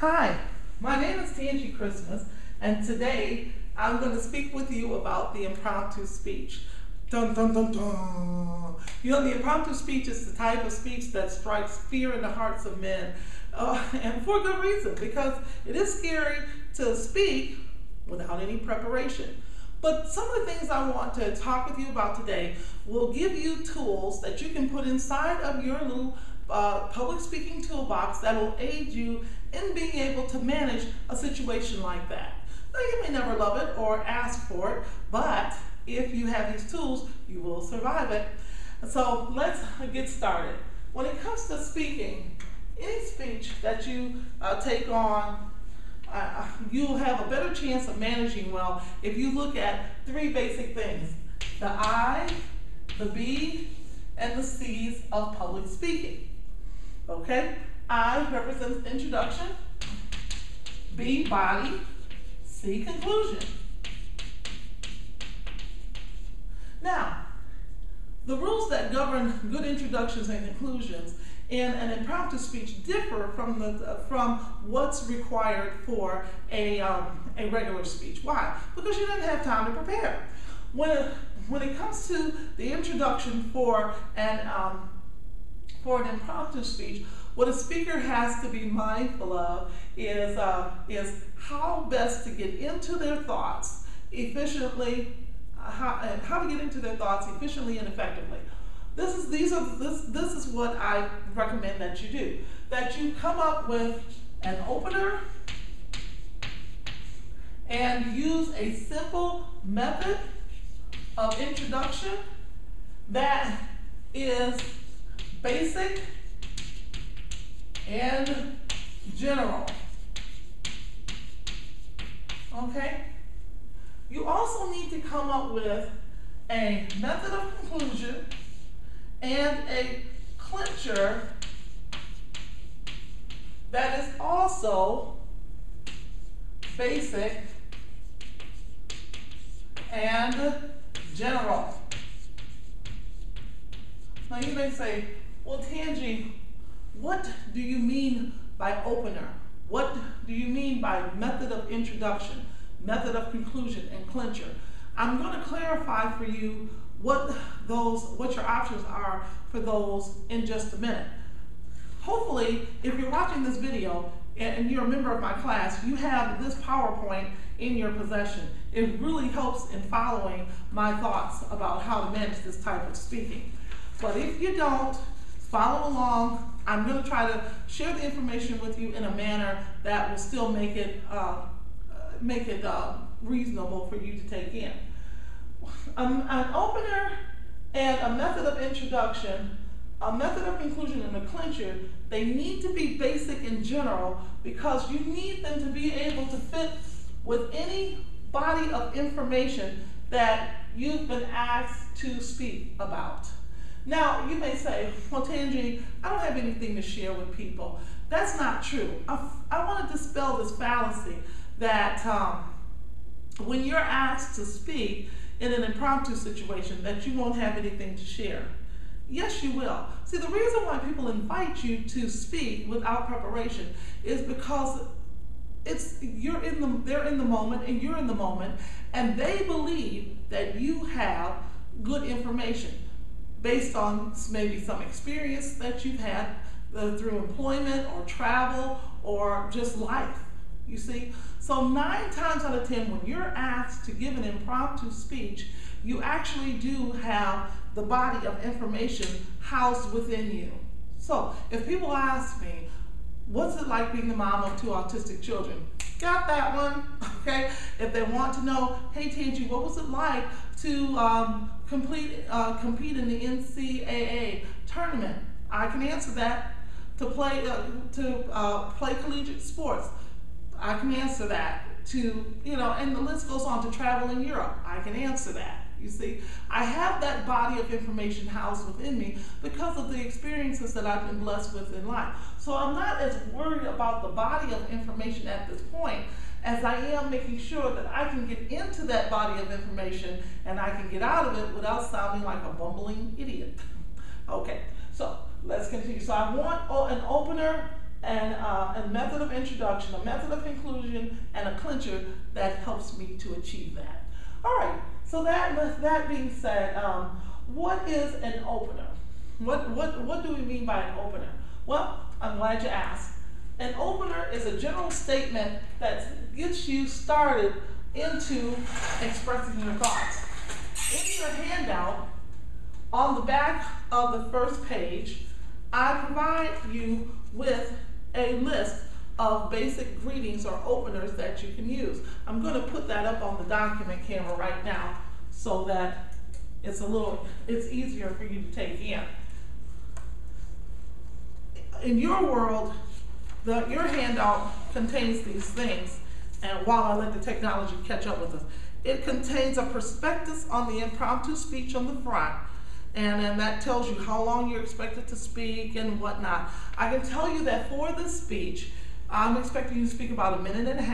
Hi, my name is Tangie Christmas, and today I'm going to speak with you about the impromptu speech. Dun dun dun dun. You know, the impromptu speech is the type of speech that strikes fear in the hearts of men, and for good reason, because it is scary to speak without any preparation. But some of the things I want to talk with you about today will give you tools that you can put inside of your little public speaking toolbox that will aid you in being able to manage a situation like that. Now, you may never love it or ask for it, but if you have these tools, you will survive it. So let's get started. When it comes to speaking, any speech that you take on, you'll have a better chance of managing well if you look at three basic things: the I, the B, and the C's of public speaking. Okay? I represents introduction, B, body, C, conclusion. Now, the rules that govern good introductions and conclusions in an impromptu speech differ from what's required for a regular speech. Why? Because you didn't have time to prepare. When it comes to the introduction for an impromptu speech, what a speaker has to be mindful of is how best to get into their thoughts efficiently, how to get into their thoughts efficiently and effectively. This is what I recommend that you do. That you come up with an opener and use a simple method of introduction that is basic and general. Okay? You also need to come up with a method of conclusion and a clincher that is also basic and general. Now you may say, well, Tangie, what do you mean by opener? What do you mean by method of introduction, method of conclusion, and clincher? I'm going to clarify for you what your options are for those in just a minute. Hopefully, if you're watching this video and you're a member of my class, you have this PowerPoint in your possession. It really helps in following my thoughts about how to manage this type of speaking. But if you don't, follow along. I'm going to try to share the information with you in a manner that will still make it reasonable for you to take in. An opener and a method of introduction, a method of conclusion, and a clincher, they need to be basic and general because you need them to be able to fit with any body of information that you've been asked to speak about. Now, you may say, well, Tangie, I don't have anything to share with people. That's not true. I want to dispel this fallacy that when you're asked to speak in an impromptu situation that you won't have anything to share. Yes, you will. See, the reason why people invite you to speak without preparation is because they're in the moment and you're in the moment, and they believe that you have good information based on maybe some experience that you've had through employment or travel or just life, you see. So 9 times out of 10, when you're asked to give an impromptu speech, you actually do have the body of information housed within you. So if people ask me, what's it like being the mom of 2 autistic children? Got that one, okay? If they want to know, hey Tangie, what was it like to compete in the NCAA tournament? I can answer that. To play collegiate sports, I can answer that. And the list goes on, to travel in Europe, I can answer that. You see, I have that body of information housed within me because of the experiences that I've been blessed with in life. So I'm not as worried about the body of information at this point as I am making sure that I can get into that body of information and I can get out of it without sounding like a bumbling idiot. Okay, so let's continue. So I want an opener a method of introduction, a method of conclusion, and a clincher that helps me to achieve that. All right, so that being said, what is an opener? What do we mean by an opener? Well, I'm glad you asked. An opener is a general statement that gets you started into expressing your thoughts. In your handout, on the back of the first page, I provide you with a list of basic greetings or openers that you can use. I'm going to put that up on the document camera right now so that it's easier for you to take in. In your world, your handout contains these things, and while I let the technology catch up with us, it contains a prospectus on the impromptu speech on the front, and then that tells you how long you're expected to speak and whatnot. I can tell you that for this speech, I'm expecting you to speak about 1.5 minutes.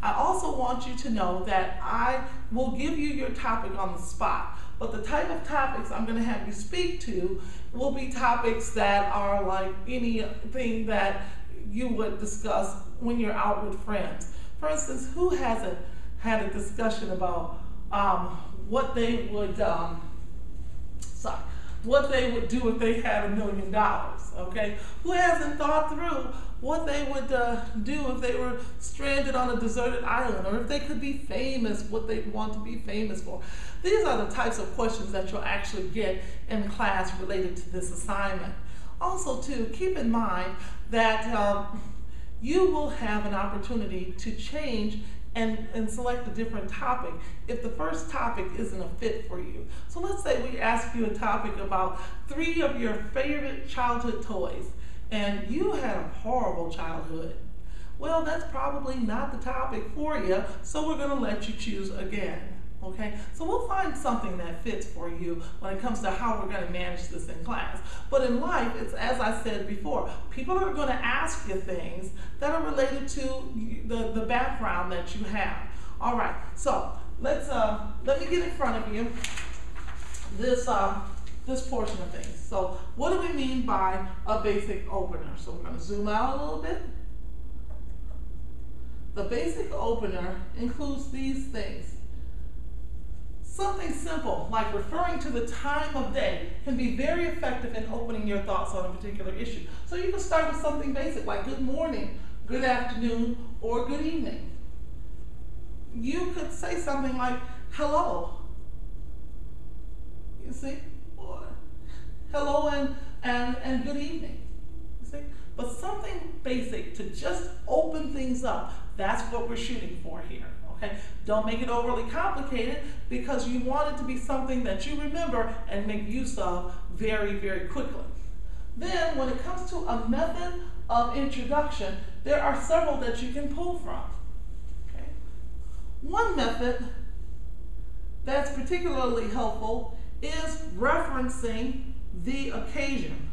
I also want you to know that I will give you your topic on the spot, but the type of topics I'm going to have you speak to will be topics that are like anything that you would discuss when you're out with friends. For instance, who hasn't had a discussion about what they would do if they had $1 million, okay? Who hasn't thought through what they would do if they were stranded on a deserted island, or if they could be famous, what they'd want to be famous for? These are the types of questions that you'll actually get in class related to this assignment. Also, too, keep in mind that you will have an opportunity to change and select a different topic if the first topic isn't a fit for you. So let's say we ask you a topic about 3 of your favorite childhood toys, and you had a horrible childhood. Well, that's probably not the topic for you, so we're going to let you choose again. Okay, so we'll find something that fits for you when it comes to how we're going to manage this in class. But in life, it's as I said before, people are going to ask you things that are related to the background that you have. All right, so let me get in front of you this portion of things. So what do we mean by a basic opener? So we're going to zoom out a little bit. The basic opener includes these things. Something simple, like referring to the time of day, can be very effective in opening your thoughts on a particular issue. So you can start with something basic like good morning, good afternoon, or good evening. You could say something like hello, you see, or hello and good evening, you see. But something basic to just open things up, that's what we're shooting for here. Okay? Don't make it overly complicated, because you want it to be something that you remember and make use of very, very quickly. Then, when it comes to a method of introduction, there are several that you can pull from. Okay? One method that's particularly helpful is referencing the occasion.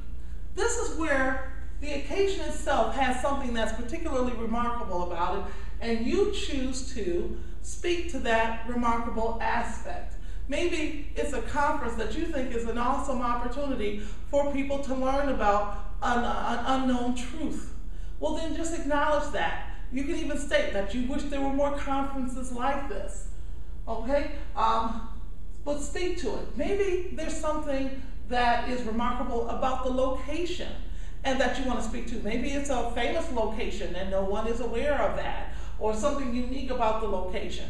This is where the occasion itself has something that's particularly remarkable about it, and you choose to speak to that remarkable aspect. Maybe it's a conference that you think is an awesome opportunity for people to learn about an unknown truth. Well, then just acknowledge that. You can even state that you wish there were more conferences like this, okay? But speak to it. Maybe there's something that is remarkable about the location and that you want to speak to. Maybe it's a famous location and no one is aware of that, or something unique about the location.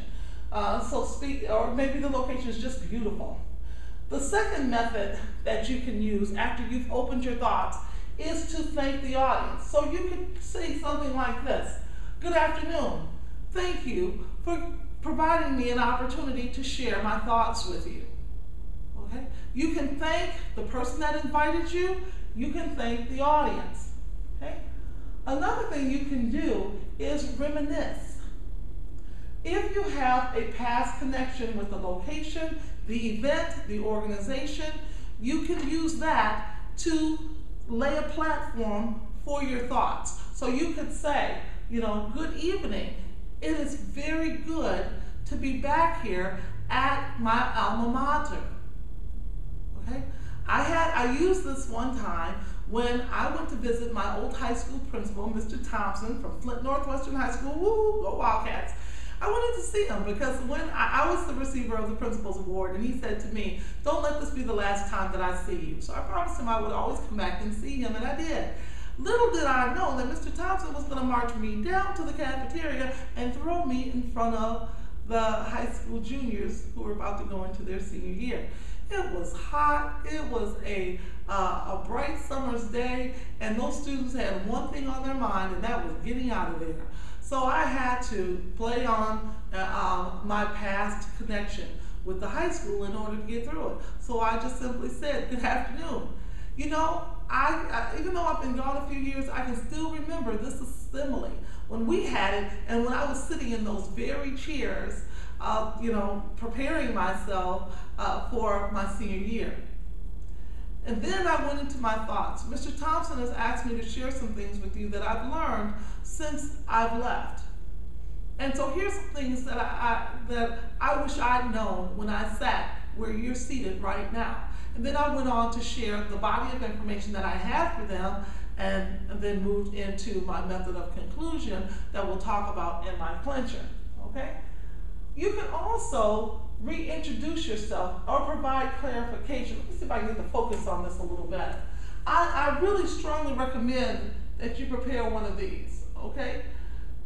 So speak, or maybe the location is just beautiful. The second method that you can use after you've opened your thoughts is to thank the audience. So you could say something like this: good afternoon. Thank you for providing me an opportunity to share my thoughts with you. Okay? You can thank the person that invited you. You can thank the audience. Okay? Another thing you can do is reminisce. If you have a past connection with the location, the event, the organization, you can use that to lay a platform for your thoughts. So you could say, you know, good evening. It is very good to be back here at my alma mater. Okay? I used this one time when I went to visit my old high school principal, Mr. Thompson from Flint Northwestern High School. Woo, go Wildcats. I wanted to see him because when I was the receiver of the principal's award, and he said to me, don't let this be the last time that I see you. So I promised him I would always come back and see him, and I did. Little did I know that Mr. Thompson was going to march me down to the cafeteria and throw me in front of the high school juniors who were about to go into their senior year. It was hot, it was a bright summer's day, and those students had one thing on their mind, and that was getting out of there. So I had to play on my past connection with the high school in order to get through it. So I just simply said, good afternoon. You know, I even though I've been gone a few years, I can still remember this assembly when we had it, and when I was sitting in those very chairs, you know, preparing myself for my senior year. And then I went into my thoughts. Mr. Thompson has asked me to share some things with you that I've learned since I've left. And so here's some things that I wish I'd known when I sat where you're seated right now. And then I went on to share the body of information that I had for them, and then moved into my method of conclusion that we'll talk about in my clincher, okay? You can also reintroduce yourself or provide clarification. Let me see if I can get the focus on this a little better. I really strongly recommend that you prepare one of these, okay?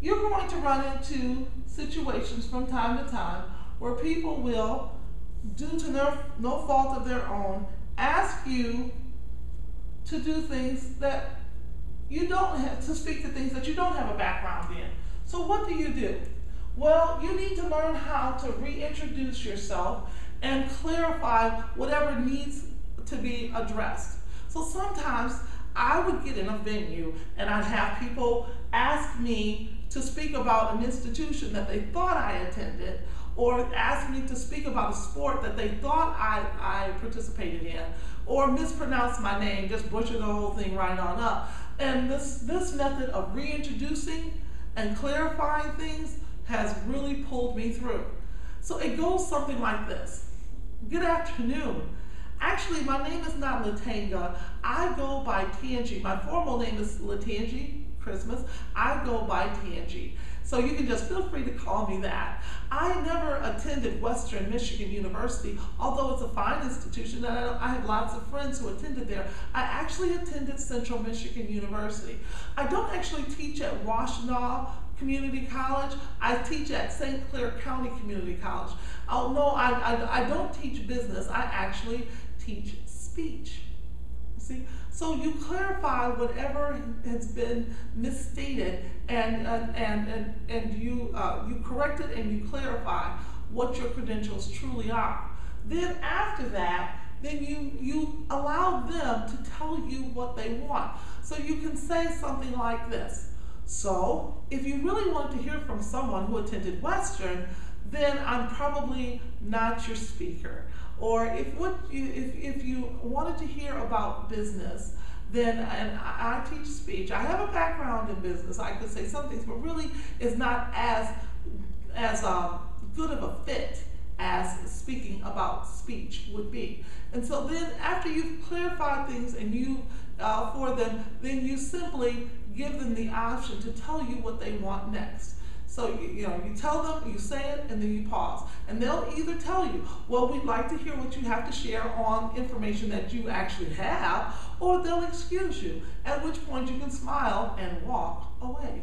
You're going to run into situations from time to time where people will, due to no fault of their own, ask you to do things that you don't have, to speak to things that you don't have a background in. So what do? Well, you need to learn how to reintroduce yourself and clarify whatever needs to be addressed. So sometimes I would get in a venue and I'd have people ask me to speak about an institution that they thought I attended, or ask me to speak about a sport that they thought I participated in, or mispronounce my name, just butcher the whole thing right on up. And this method of reintroducing and clarifying things has really pulled me through. So it goes something like this. Good afternoon. Actually, my name is not Latanga. I go by Tangi. My formal name is Latangi Christmas. I go by Tangi. So you can just feel free to call me that. I never attended Western Michigan University, although it's a fine institution, and I have lots of friends who attended there. I actually attended Central Michigan University. I don't actually teach at Washtenaw Community College. I teach at St. Clair County Community College. Oh no, I don't teach business. I actually teach speech. See, so you clarify whatever has been misstated, and you correct it and you clarify what your credentials truly are. Then after that, then you allow them to tell you what they want. So you can say something like this. So if you really wanted to hear from someone who attended Western, then I'm probably not your speaker. Or if you wanted to hear about business, then, and I teach speech. I have a background in business. I could say some things, but really it's not as good of a fit as speaking about speech would be. And so then after you've clarified things and you for them, then you simply give them the option to tell you what they want next. So you tell them, you say it, and then you pause. And they'll either tell you, well, we'd like to hear what you have to share on information that you actually have, or they'll excuse you, at which point you can smile and walk away.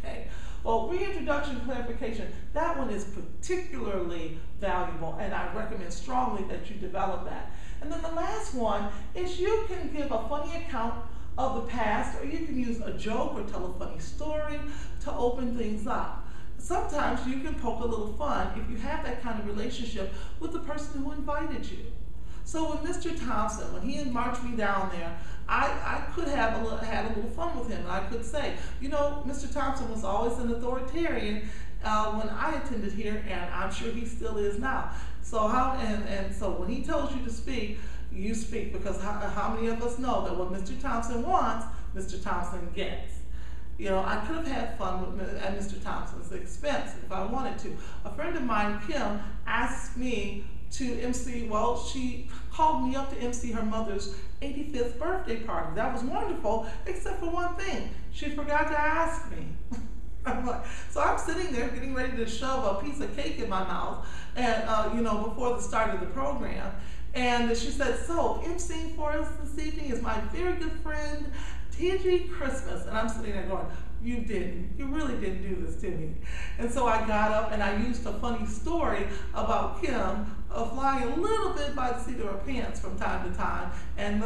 Okay. Well, reintroduction clarification, that one is particularly valuable, and I recommend strongly that you develop that. And then the last one is you can give a funny account of the past, or you can use a joke or tell a funny story to open things up. Sometimes you can poke a little fun if you have that kind of relationship with the person who invited you. So with Mr. Thompson, when he marched me down there, I could have had a little fun with him, and I could say, you know, Mr. Thompson was always an authoritarian when I attended here, and I'm sure he still is now. So so when he tells you to speak, you speak, because how many of us know that what Mr. Thompson wants, Mr. Thompson gets? You know, I could have had fun at Mr. Thompson's expense if I wanted to. A friend of mine, Kim, asked me to MC, well, she called me up to MC her mother's 85th birthday party. That was wonderful, except for one thing. She forgot to ask me. So I'm sitting there getting ready to shove a piece of cake in my mouth, and before the start of the program. And she said, so emceeing for us this evening is my very good friend, T.G. Christmas. And I'm sitting there going, you really didn't do this to me. And so I got up and I used a funny story about Kim flying a little bit by the seat of her pants from time to time. And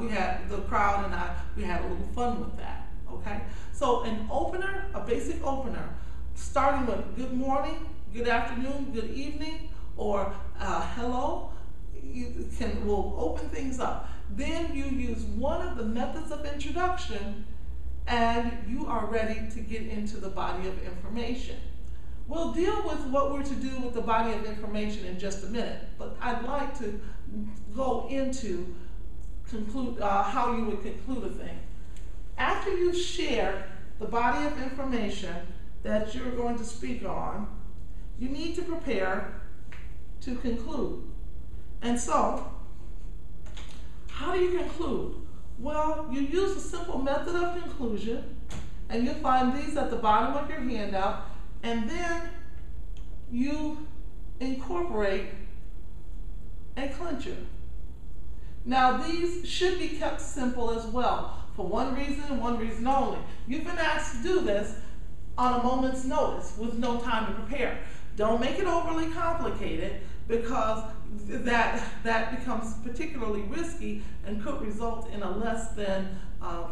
we had, the crowd and we had a little fun with that, okay? So an opener, a basic opener, starting with good morning, good afternoon, good evening, or hello, will open things up. Then you use one of the methods of introduction and you are ready to get into the body of information. We'll deal with what we're to do with the body of information in just a minute, but I'd like to go into how you would conclude a thing. After you share the body of information that you're going to speak on, you need to prepare to conclude. And so, how do you conclude? Well, you use a simple method of conclusion, and you'll find these at the bottom of your handout, and then you incorporate a clincher. Now, these should be kept simple as well, for one reason and one reason only. You've been asked to do this on a moment's notice with no time to prepare. Don't make it overly complicated, because that becomes particularly risky and could result in a less than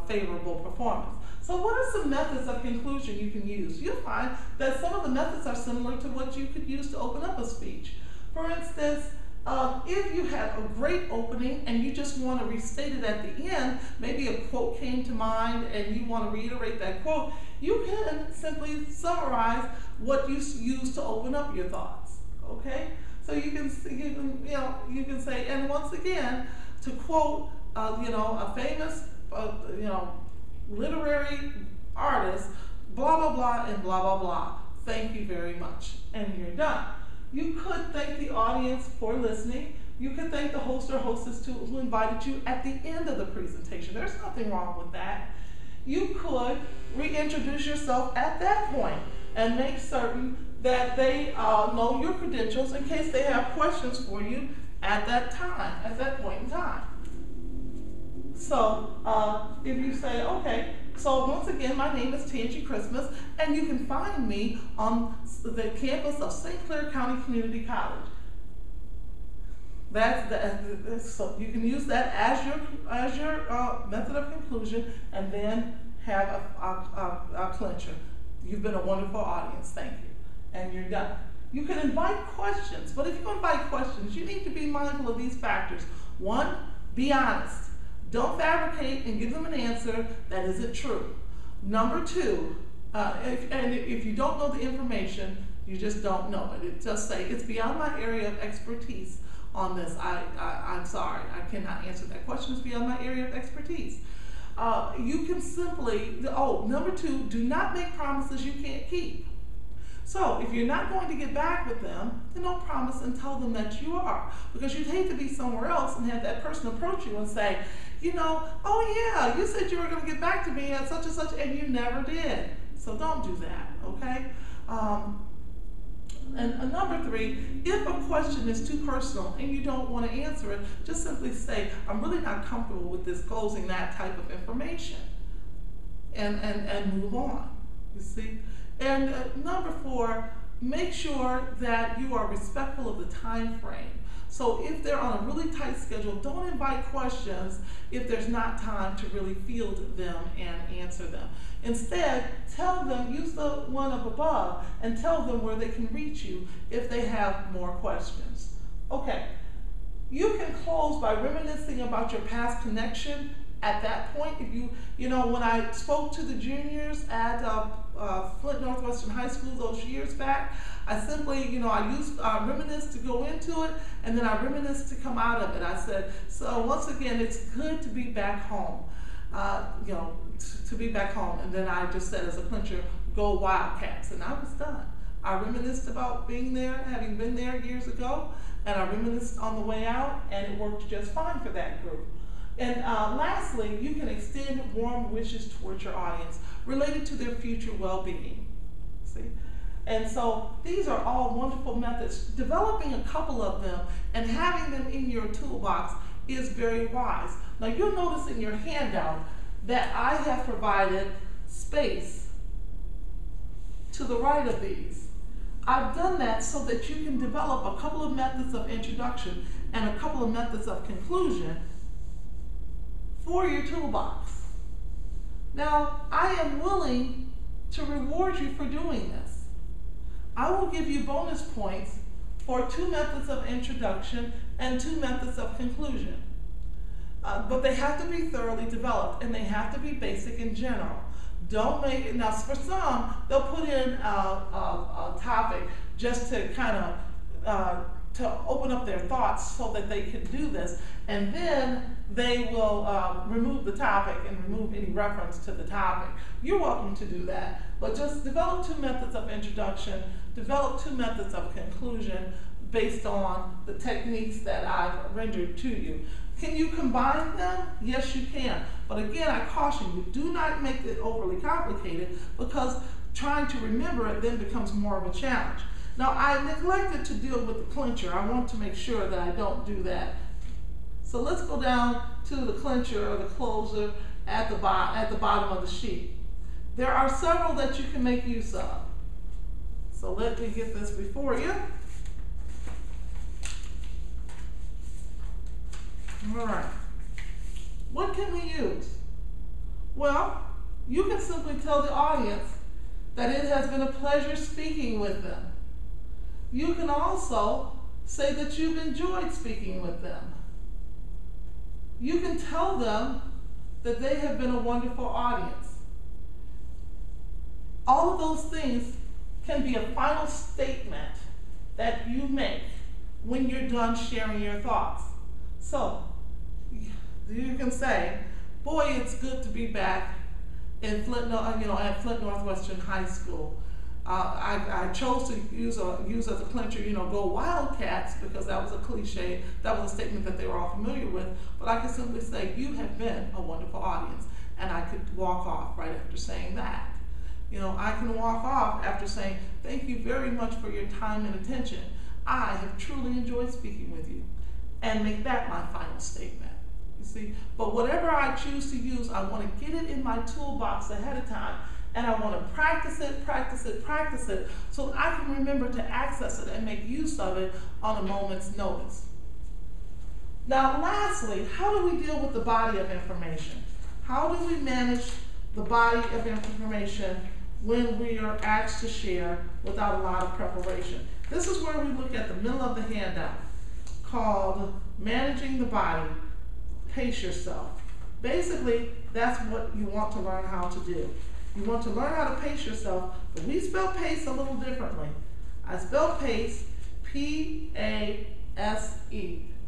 favorable performance. So what are some methods of conclusion you can use? You'll find that some of the methods are similar to what you could use to open up a speech. For instance, if you had a great opening and you just want to restate it at the end, maybe a quote came to mind and you want to reiterate that quote, you can simply summarize what you used to open up your thoughts, okay? So you can say, and once again, to quote, a famous, literary artist, blah, blah, blah, and blah, blah, blah. Thank you very much. And you're done. You could thank the audience for listening. You could thank the host or hostess who invited you at the end of the presentation. There's nothing wrong with that. You could reintroduce yourself at that point and make certain that they know your credentials in case they have questions for you at that time, at that point in time. So if you say, okay, so once again, my name is Tangie Christmas, and you can find me on the campus of St. Clair County Community College. So you can use that as your method of conclusion, and then have a clincher. You've been a wonderful audience, thank you. And you're done. You can invite questions, but if you invite questions, you need to be mindful of these factors. One, be honest. Don't fabricate and give them an answer that isn't true. Number two, if you don't know the information, you just don't know it. Just say, it's beyond my area of expertise on this. I'm sorry, I cannot answer that question. It's beyond my area of expertise. You can simply, number two, do not make promises you can't keep. So if you're not going to get back with them, then don't promise and tell them that you are. Because you'd hate to be somewhere else and have that person approach you and say, oh yeah, you said you were going to get back to me at such and such, and you never did. So don't do that, okay? And number three, if a question is too personal and you don't want to answer it, just simply say, I'm really not comfortable with disclosing that type of information, and move on, you see? And number four, make sure that you are respectful of the time frame. So if they're on a really tight schedule, don't invite questions if there's not time to really field them and answer them. Instead, tell them, use the one up above, and tell them where they can reach you if they have more questions. Okay, you can close by reminiscing about your past connection at that point. If when I spoke to the juniors at Flint Northwestern High School those years back, I simply, I used reminisce to go into it, and then I reminisce to come out of it. I said, so once again, it's good to be back home, to be back home. And then I just said as a clincher, go Wildcats, and I was done. I reminisced about being there, having been there years ago, and I reminisced on the way out, and it worked just fine for that group. And lastly, you can extend warm wishes towards your audience related to their future well-being. See? And so these are all wonderful methods. Developing a couple of them and having them in your toolbox is very wise. Now you'll notice in your handout that I have provided space to the right of these. I've done that so that you can develop a couple of methods of introduction and a couple of methods of conclusion for your toolbox. Now, I am willing to reward you for doing this. I will give you bonus points for 2 methods of introduction and 2 methods of conclusion. But they have to be thoroughly developed and they have to be basic and general. Don't make it, now for some, they'll put in a topic just to kind of, to open up their thoughts so that they can do this, and then they will remove the topic and remove any reference to the topic. You're welcome to do that, but just develop 2 methods of introduction, develop 2 methods of conclusion based on the techniques that I've rendered to you. Can you combine them? Yes, you can. But again, I caution you, do not make it overly complicated because trying to remember it then becomes more of a challenge. Now, I neglected to deal with the clincher. I want to make sure that I don't do that. So let's go down to the clincher or the closer at the bottom of the sheet. There are several that you can make use of. So let me get this before you. All right. What can we use? Well, you can simply tell the audience that it has been a pleasure speaking with them. You can also say that you've enjoyed speaking with them. You can tell them that they have been a wonderful audience. All of those things can be a final statement that you make when you're done sharing your thoughts. So, you can say, boy, it's good to be back in Flint, at Flint Northwestern High School. I chose to use as a clincher, go Wildcats, because that was a cliche. That was a statement that they were all familiar with. But I could simply say, you have been a wonderful audience. And I could walk off right after saying that. I can walk off after saying, thank you very much for your time and attention. I have truly enjoyed speaking with you. And make that my final statement. You see? But whatever I choose to use, I want to get it in my toolbox ahead of time. And I want to practice it, so that I can remember to access it and make use of it on a moment's notice. Now, lastly, how do we deal with the body of information? How do we manage the body of information when we are asked to share without a lot of preparation? This is where we look at the middle of the handout, called Managing the Body. Pace yourself. Basically, that's what you want to learn how to do. You want to learn how to pace yourself, but we spell pace a little differently. I spell pace, P-A-S-E,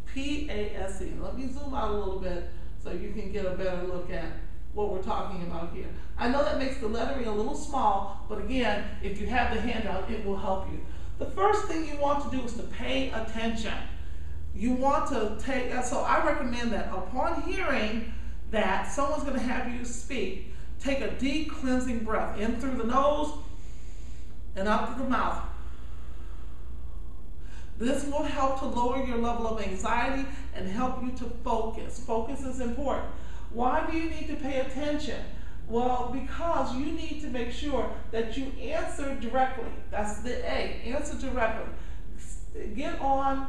P-A-S-E. Let me zoom out a little bit so you can get a better look at what we're talking about here. I know that makes the lettering a little small, but again, if you have the handout, it will help you. The first thing you want to do is to pay attention. You want to take, so I recommend that upon hearing that someone's going to have you speak, take a deep cleansing breath in through the nose and out through the mouth. This will help to lower your level of anxiety and help you to focus. Focus is important. Why do you need to pay attention? Well, because you need to make sure that you answer directly. That's the A, answer directly. Get on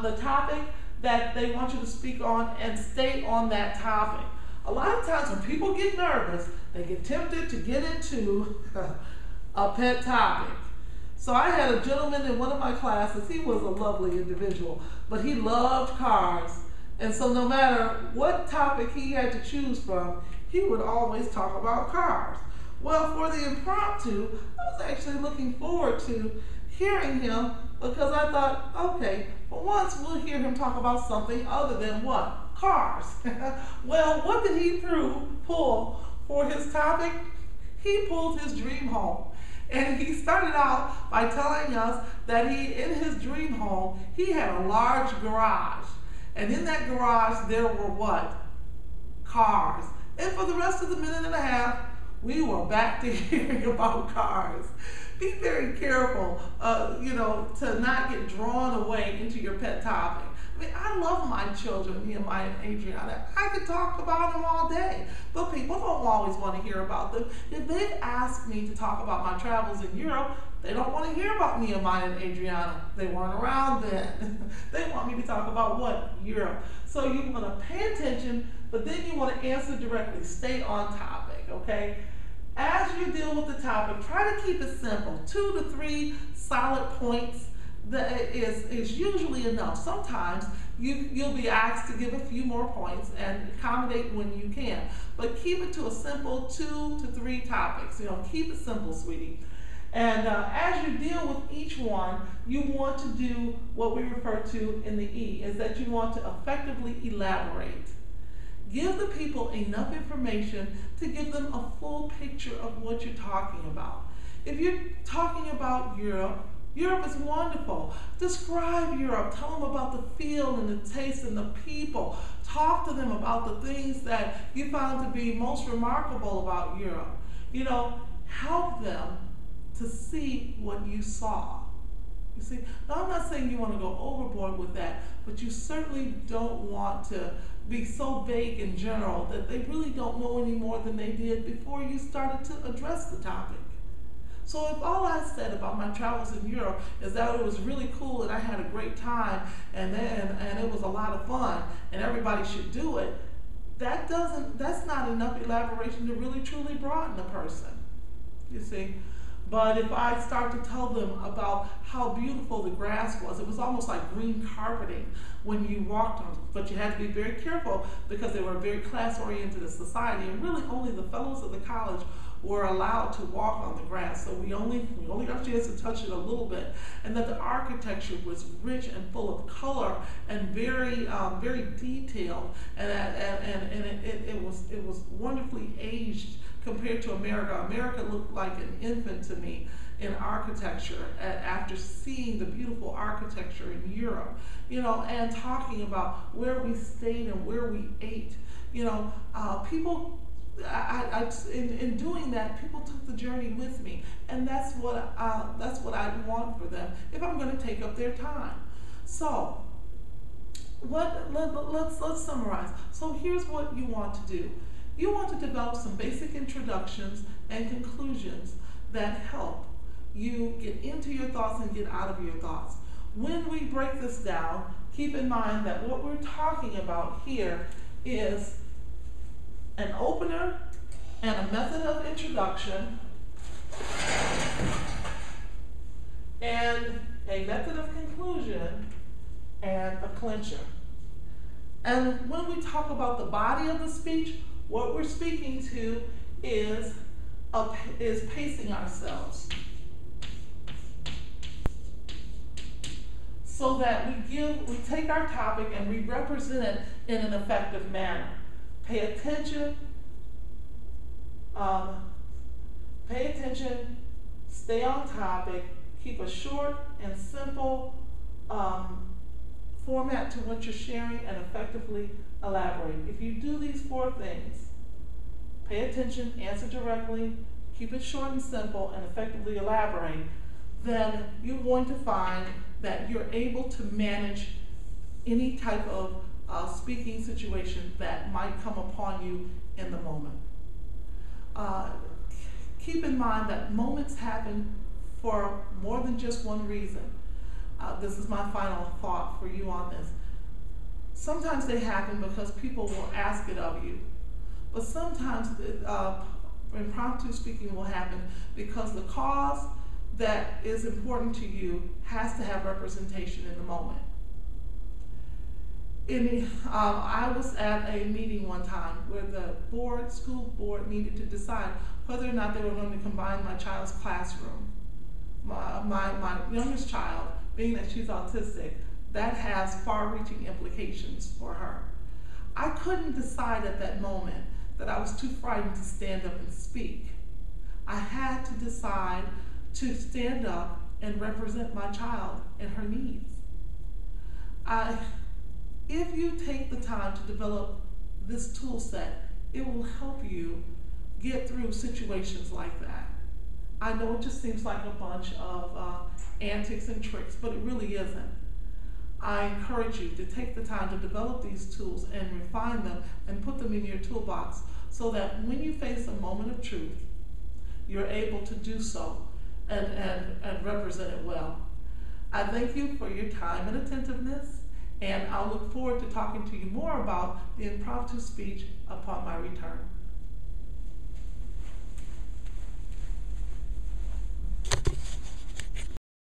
the topic that they want you to speak on and stay on that topic. A lot of times when people get nervous, they get tempted to get into a pet topic. So I had a gentleman in one of my classes. He was a lovely individual, but he loved cars. And so no matter what topic he had to choose from, he would always talk about cars. Well, for the impromptu, I was actually looking forward to hearing him, because I thought, okay, for once we'll hear him talk about something other than what? Cars. Well, what did he pull for his topic? He pulled his dream home. And he started out by telling us that in his dream home, he had a large garage. And in that garage, there were what? Cars. And for the rest of the minute and a half, we were back to hearing about cars. Be very careful, to not get drawn away into your pet topic. I mean, I love my children, Nehemiah and Adriana. I could talk about them all day, but people don't always want to hear about them. If they've asked me to talk about my travels in Europe, they don't want to hear about Nehemiah and Adriana. They weren't around then. They want me to talk about what? Europe. So you want to pay attention, but then you want to answer directly. Stay on topic, okay? As you deal with the topic, try to keep it simple. 2 to 3 solid points that is usually enough. Sometimes you'll be asked to give a few more points and accommodate when you can. But keep it to a simple 2 to 3 topics. Keep it simple, sweetie. And as you deal with each one, you want to do what we refer to in the E, is that you want to effectively elaborate. Give the people enough information to give them a full picture of what you're talking about. If you're talking about Europe, Europe is wonderful. Describe Europe. Tell them about the feel and the taste and the people. Talk to them about the things that you found to be most remarkable about Europe. Help them to see what you saw. You see, now I'm not saying you want to go overboard with that, but you certainly don't want to be so vague in general that they really don't know any more than they did before you started to address the topic. So if all I said about my travels in Europe is that it was really cool and I had a great time and it was a lot of fun and everybody should do it, that's not enough elaboration to really truly broaden a person, you see. But if I start to tell them about how beautiful the grass was, it was almost like green carpeting when you walked on it. But you had to be very careful because they were a very class-oriented society, and really only the fellows of the college were allowed to walk on the grass. So we only got a chance to touch it a little bit. And that the architecture was rich and full of color and very detailed, and it was wonderfully aged compared to America. America looked like an infant to me in architecture after seeing the beautiful architecture in Europe, and talking about where we stayed and where we ate. People, in doing that, people took the journey with me, and that's what I want for them if I'm going to take up their time. So let's summarize. So here's what you want to do. You want to develop some basic introductions and conclusions that help you get into your thoughts and get out of your thoughts. When we break this down, keep in mind that what we're talking about here is an opener and a method of introduction and a method of conclusion and a clincher. And when we talk about the body of the speech, what we're speaking to is pacing ourselves so that we take our topic and we represent it in an effective manner. Pay attention, stay on topic, keep a short and simple format to what you're sharing, and effectively elaborate. If you do these 4 things, pay attention, answer directly, keep it short and simple, and effectively elaborate, then you're going to find that you're able to manage any type of speaking situation that might come upon you in the moment. Keep in mind that moments happen for more than just one reason. This is my final thought for you on this. Sometimes they happen because people will ask it of you. But sometimes impromptu speaking will happen because the cause that is important to you has to have representation in the moment. I was at a meeting one time where the school board needed to decide whether or not they were going to combine my child's classroom. My youngest child, being that she's autistic, that has far-reaching implications for her. I couldn't decide at that moment that I was too frightened to stand up and speak. I had to decide to stand up and represent my child and her needs. If you take the time to develop this tool set, it will help you get through situations like that. I know it just seems like a bunch of antics and tricks, but it really isn't. I encourage you to take the time to develop these tools and refine them and put them in your toolbox so that when you face a moment of truth, you're able to do so and represent it well. I thank you for your time and attentiveness, and I'll look forward to talking to you more about the impromptu speech upon my return.